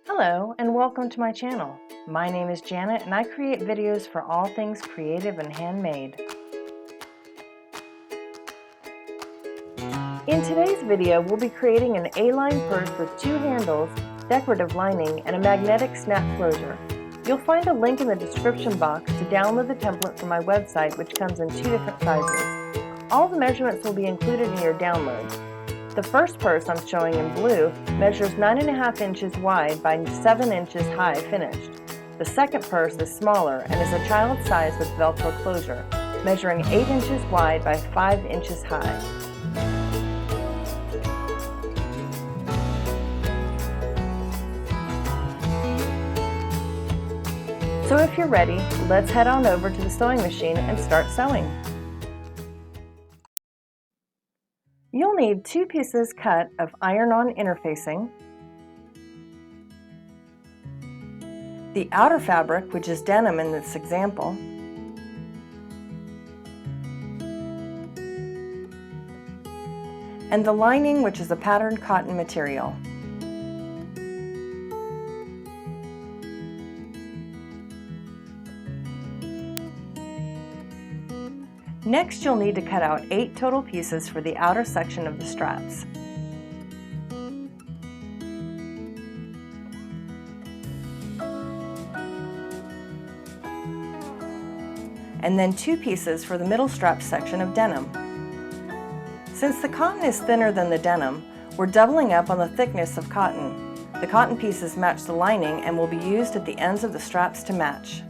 Hello and welcome to my channel. My name is Janet and I create videos for all things creative and handmade. In today's video, we'll be creating an A-line purse with two handles, decorative lining, and a magnetic snap closure. You'll find a link in the description box to download the template from my website, which comes in two different sizes. All the measurements will be included in your download. The first purse I'm showing in blue measures 9.5 inches wide by 7 inches high finished. The second purse is smaller and is a child size with Velcro closure, measuring 8 inches wide by 5 inches high. So if you're ready, let's head on over to the sewing machine and start sewing. You'll need 2 pieces cut of iron-on interfacing, the outer fabric, which is denim in this example, and the lining, which is a patterned cotton material. Next, you'll need to cut out 8 total pieces for the outer section of the straps. And then 2 pieces for the middle strap section of denim. Since the cotton is thinner than the denim, we're doubling up on the thickness of cotton. The cotton pieces match the lining and will be used at the ends of the straps to match.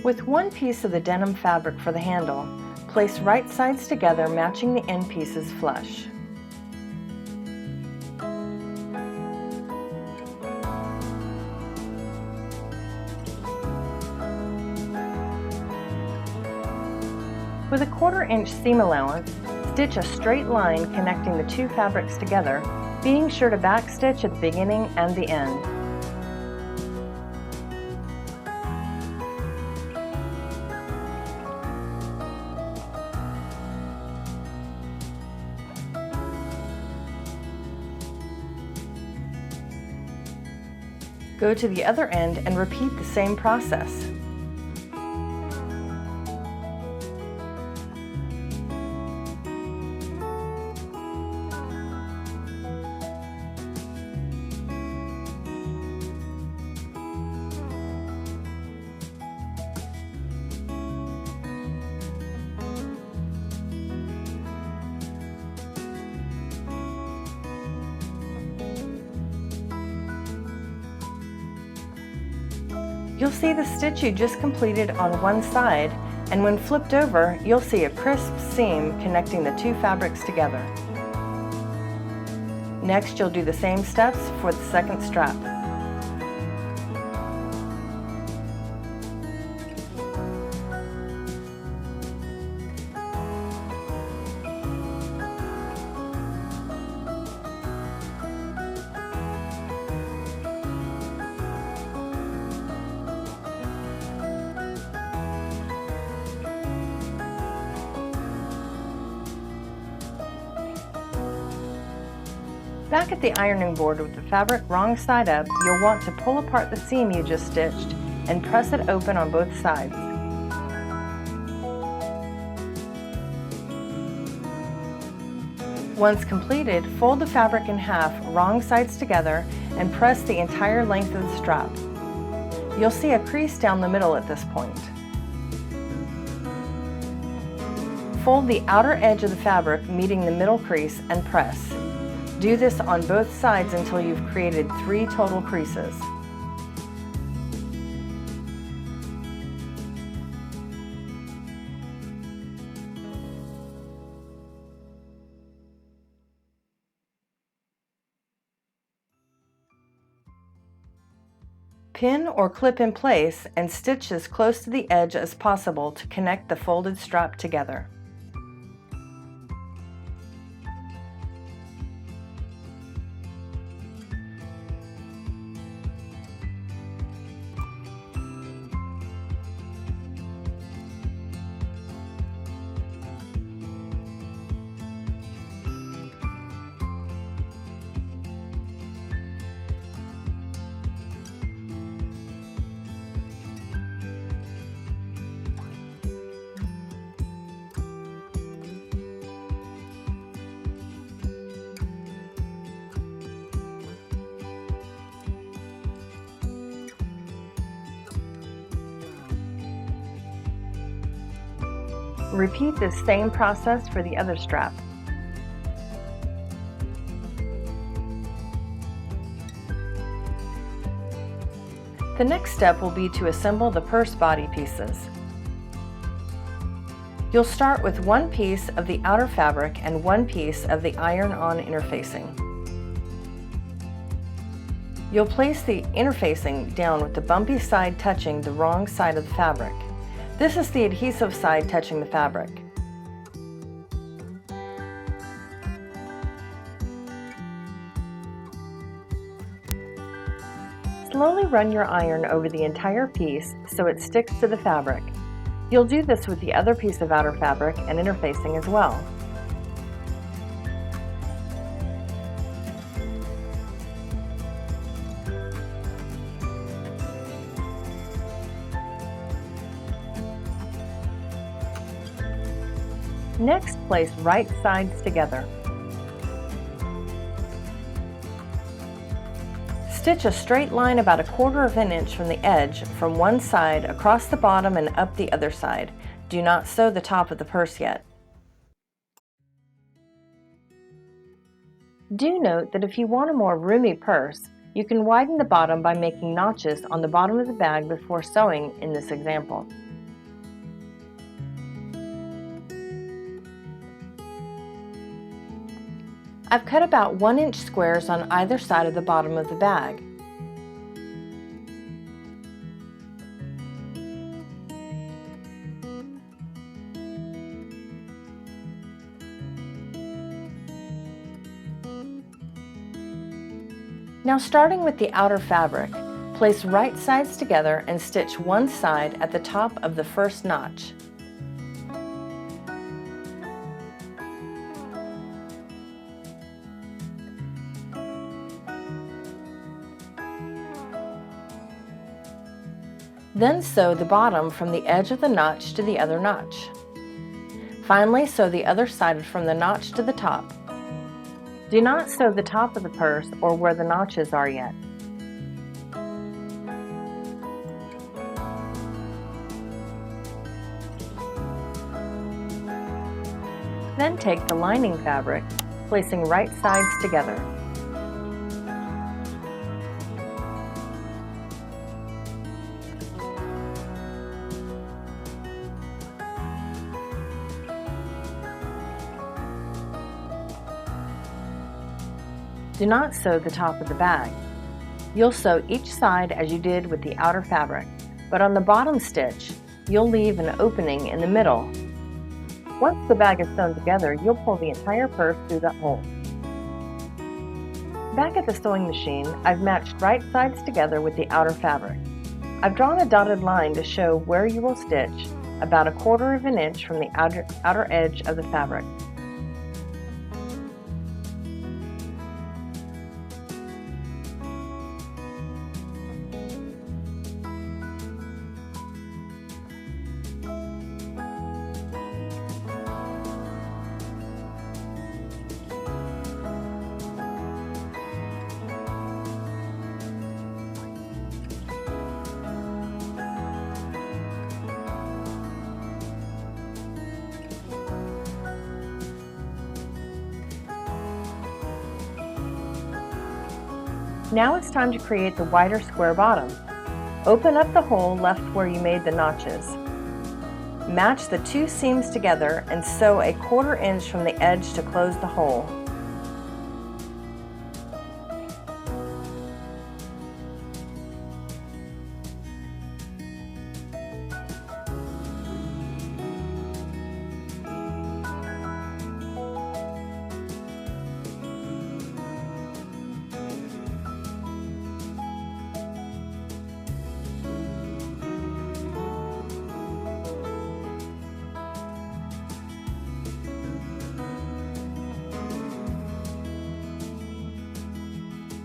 With 1 piece of the denim fabric for the handle, place right sides together, matching the end pieces flush. With a 1/4 inch seam allowance, stitch a straight line connecting the 2 fabrics together, being sure to backstitch at the beginning and the end. Go to the other end and repeat the same process. You'll see the stitch you just completed on one side, and when flipped over, you'll see a crisp seam connecting the 2 fabrics together. Next, you'll do the same steps for the second strap. Back at the ironing board with the fabric wrong side up, you'll want to pull apart the seam you just stitched and press it open on both sides. Once completed, fold the fabric in half, wrong sides together, and press the entire length of the strap. You'll see a crease down the middle at this point. Fold the outer edge of the fabric meeting the middle crease and press. Do this on both sides until you've created 3 total creases. Pin or clip in place and stitch as close to the edge as possible to connect the folded strap together. Repeat this same process for the other strap. The next step will be to assemble the purse body pieces. You'll start with one piece of the outer fabric and one piece of the iron-on interfacing. You'll place the interfacing down with the bumpy side touching the wrong side of the fabric. This is the adhesive side touching the fabric. Slowly run your iron over the entire piece so it sticks to the fabric. You'll do this with the other piece of outer fabric and interfacing as well. Next, place right sides together. Stitch a straight line about 1/4 of an inch from the edge from one side across the bottom and up the other side. Do not sew the top of the purse yet. Do note that if you want a more roomy purse, you can widen the bottom by making notches on the bottom of the bag before sewing in this example. I've cut about 1-inch squares on either side of the bottom of the bag. Now, starting with the outer fabric, place right sides together and stitch one side at the top of the first notch. Then sew the bottom from the edge of the notch to the other notch. Finally, sew the other side from the notch to the top. Do not sew the top of the purse or where the notches are yet. Then take the lining fabric, placing right sides together. Do not sew the top of the bag. You'll sew each side as you did with the outer fabric, but on the bottom stitch, you'll leave an opening in the middle. Once the bag is sewn together, you'll pull the entire purse through that hole. Back at the sewing machine, I've matched right sides together with the outer fabric. I've drawn a dotted line to show where you will stitch about 1/4 of an inch from the outer edge of the fabric. Now it's time to create the wider square bottom. Open up the hole left where you made the notches. Match the two seams together and sew 1/4 inch from the edge to close the hole.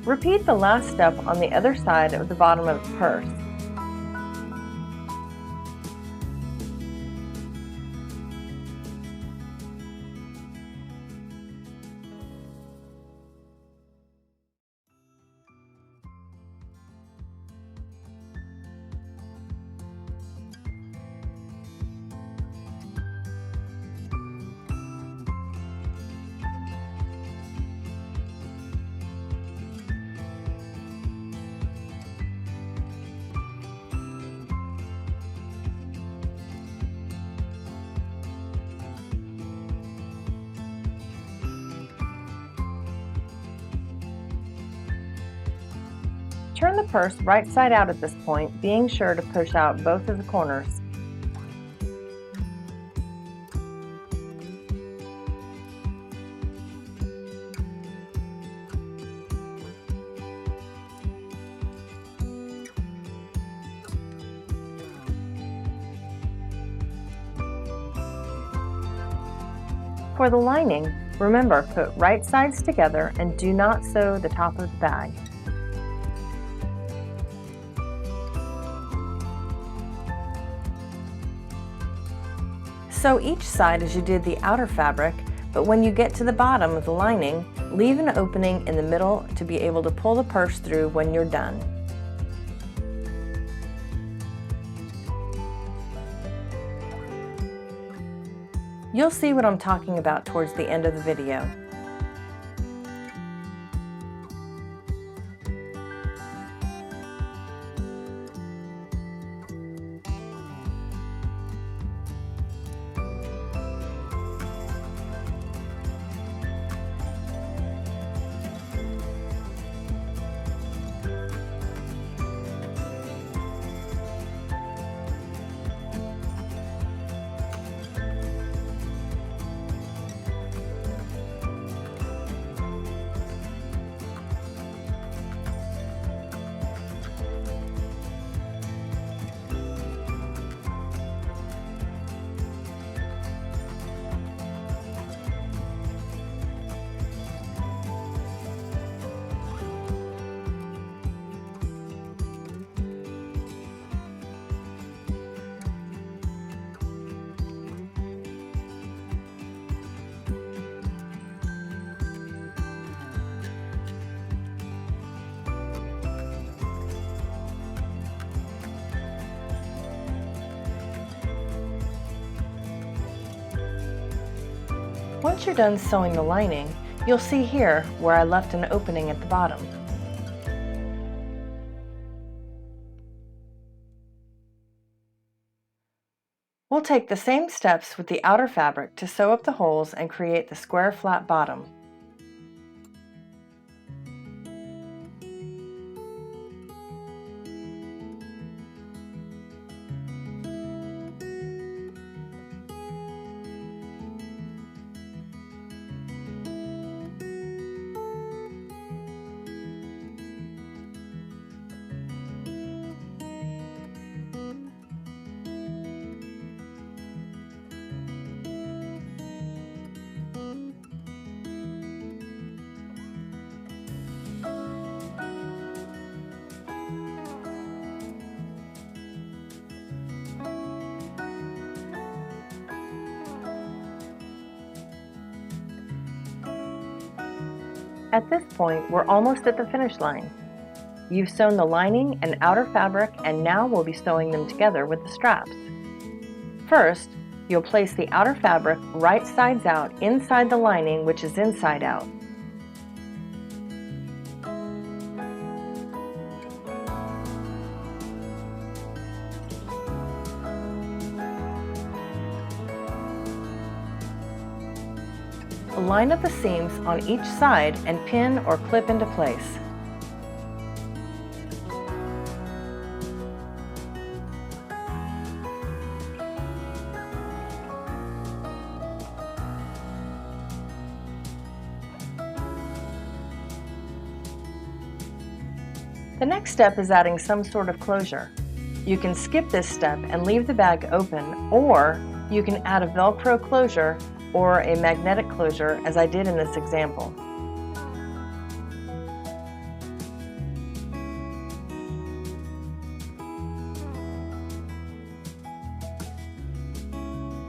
Repeat the last step on the other side of the bottom of the purse. Turn the purse right side out at this point, being sure to push out both of the corners. For the lining, remember, put right sides together and do not sew the top of the bag. Sew each side as you did the outer fabric, but when you get to the bottom of the lining, leave an opening in the middle to be able to pull the purse through when you're done. You'll see what I'm talking about towards the end of the video. Once you're done sewing the lining, you'll see here where I left an opening at the bottom. We'll take the same steps with the outer fabric to sew up the holes and create the square flat bottom. At this point, we're almost at the finish line. You've sewn the lining and outer fabric, and now we'll be sewing them together with the straps. First, you'll place the outer fabric right sides out inside the lining, which is inside out. Line up the seams on each side and pin or clip into place. The next step is adding some sort of closure. You can skip this step and leave the bag open, or you can add a Velcro closure or a magnetic closure, as I did in this example.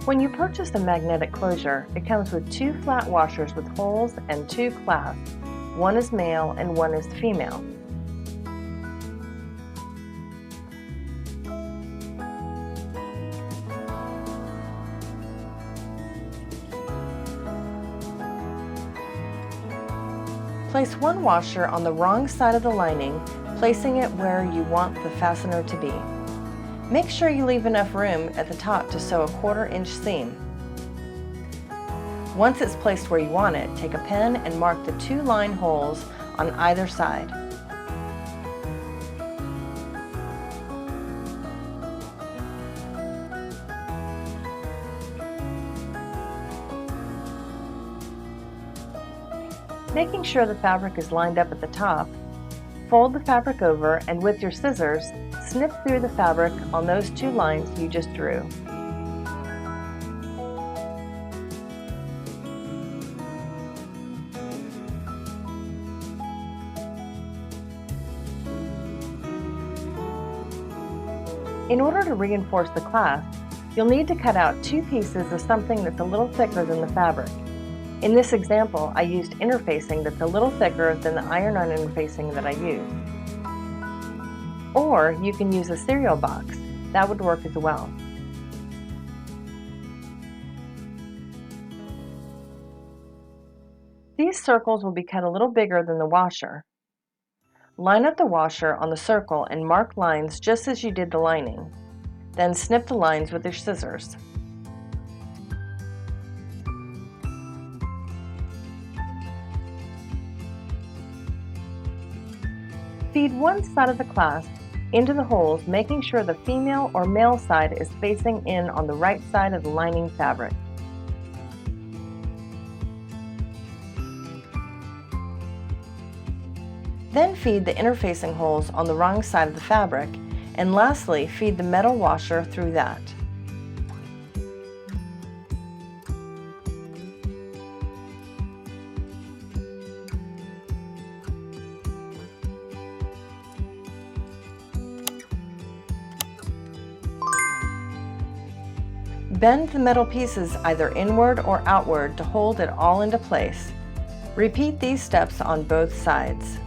When you purchase a magnetic closure, it comes with 2 flat washers with holes and 2 clasps. One is male and one is female. Place one washer on the wrong side of the lining, placing it where you want the fastener to be. Make sure you leave enough room at the top to sew a 1/4 inch seam. Once it's placed where you want it, take a pen and mark the 2 line holes on either side. Making sure the fabric is lined up at the top, fold the fabric over and with your scissors, snip through the fabric on those 2 lines you just drew. In order to reinforce the clasp, you'll need to cut out 2 pieces of something that's a little thicker than the fabric. In this example, I used interfacing that's a little thicker than the iron-on interfacing that I used. Or you can use a cereal box. That would work as well. These circles will be cut a little bigger than the washer. Line up the washer on the circle and mark lines just as you did the lining. Then snip the lines with your scissors. Feed one side of the clasp into the holes, making sure the female or male side is facing in on the right side of the lining fabric. Then feed the interfacing holes on the wrong side of the fabric, and lastly, feed the metal washer through that. Bend the metal pieces either inward or outward to hold it all into place. Repeat these steps on both sides.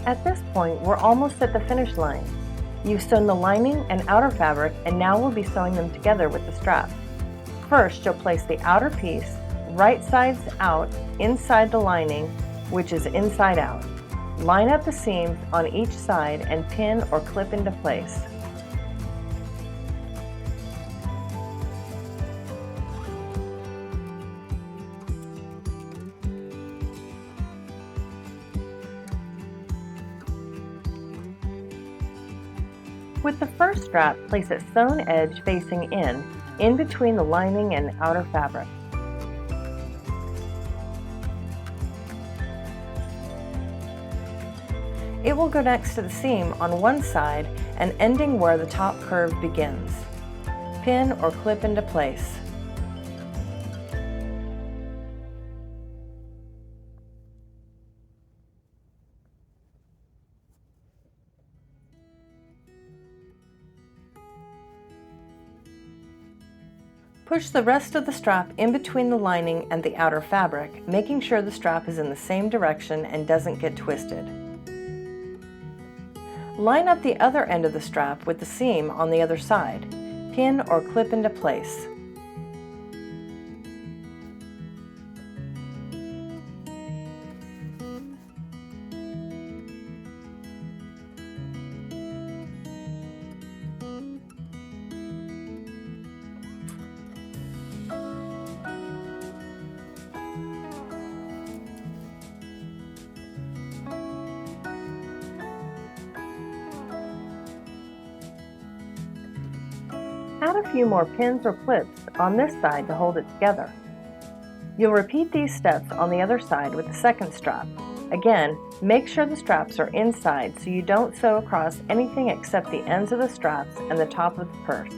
At this point, we're almost at the finish line. You've sewn the lining and outer fabric, and now we'll be sewing them together with the strap. First, you'll place the outer piece right sides out inside the lining, which is inside out. Line up the seams on each side and pin or clip into place. With the first strap, place its sewn edge facing in between the lining and outer fabric. It will go next to the seam on one side and ending where the top curve begins. Pin or clip into place. Push the rest of the strap in between the lining and the outer fabric, making sure the strap is in the same direction and doesn't get twisted. Line up the other end of the strap with the seam on the other side. Pin or clip into place. Add a few more pins or clips on this side to hold it together. You'll repeat these steps on the other side with the second strap. Again, make sure the straps are inside so you don't sew across anything except the ends of the straps and the top of the purse.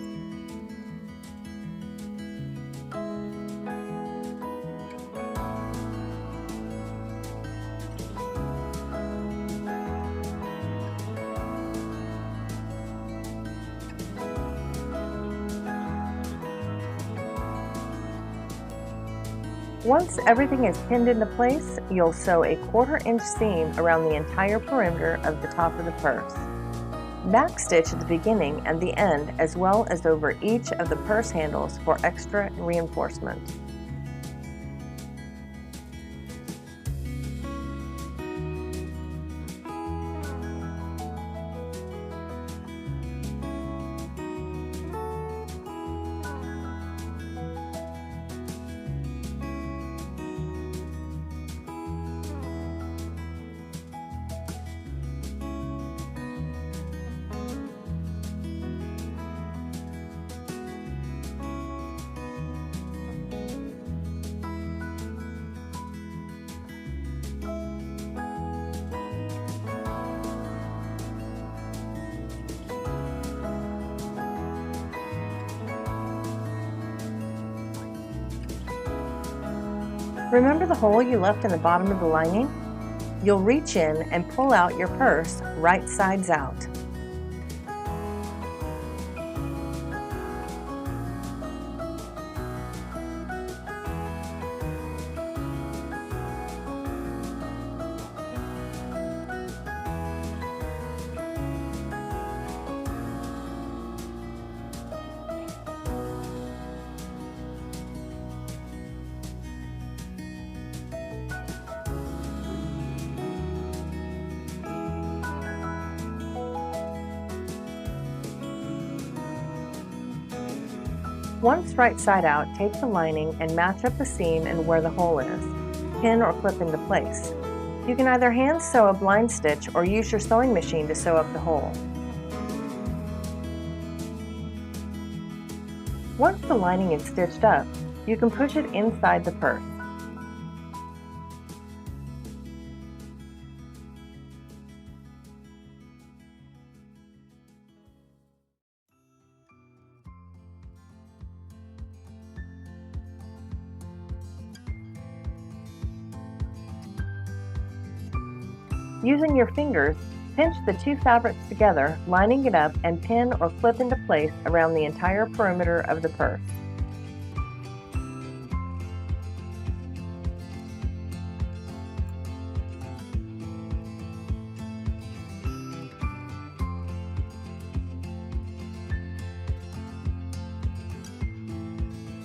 Once everything is pinned into place, you'll sew a 1/4 inch seam around the entire perimeter of the top of the purse. Backstitch at the beginning and the end as well as over each of the purse handles for extra reinforcement. Remember the hole you left in the bottom of the lining? You'll reach in and pull out your purse right sides out. Once right side out, take the lining and match up the seam and where the hole is. Pin or clip into place. You can either hand sew a blind stitch or use your sewing machine to sew up the hole. Once the lining is stitched up, you can push it inside the purse. Using your fingers, pinch the two fabrics together, lining it up and pin or clip into place around the entire perimeter of the purse.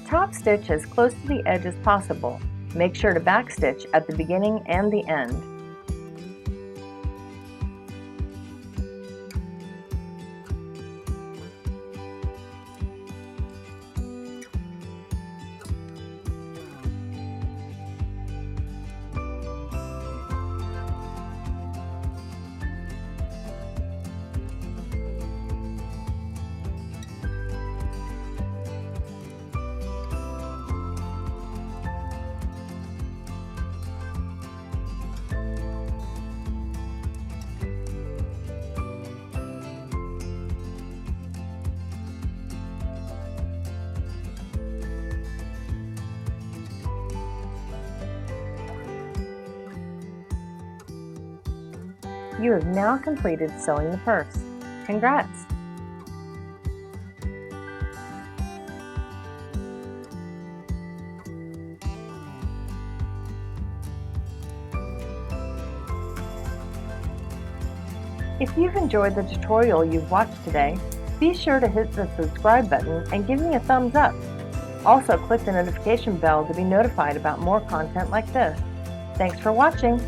Top stitch as close to the edge as possible. Make sure to backstitch at the beginning and the end. You have now completed sewing the purse. Congrats! If you've enjoyed the tutorial you've watched today, be sure to hit the subscribe button and give me a thumbs up. Also click the notification bell to be notified about more content like this. Thanks for watching!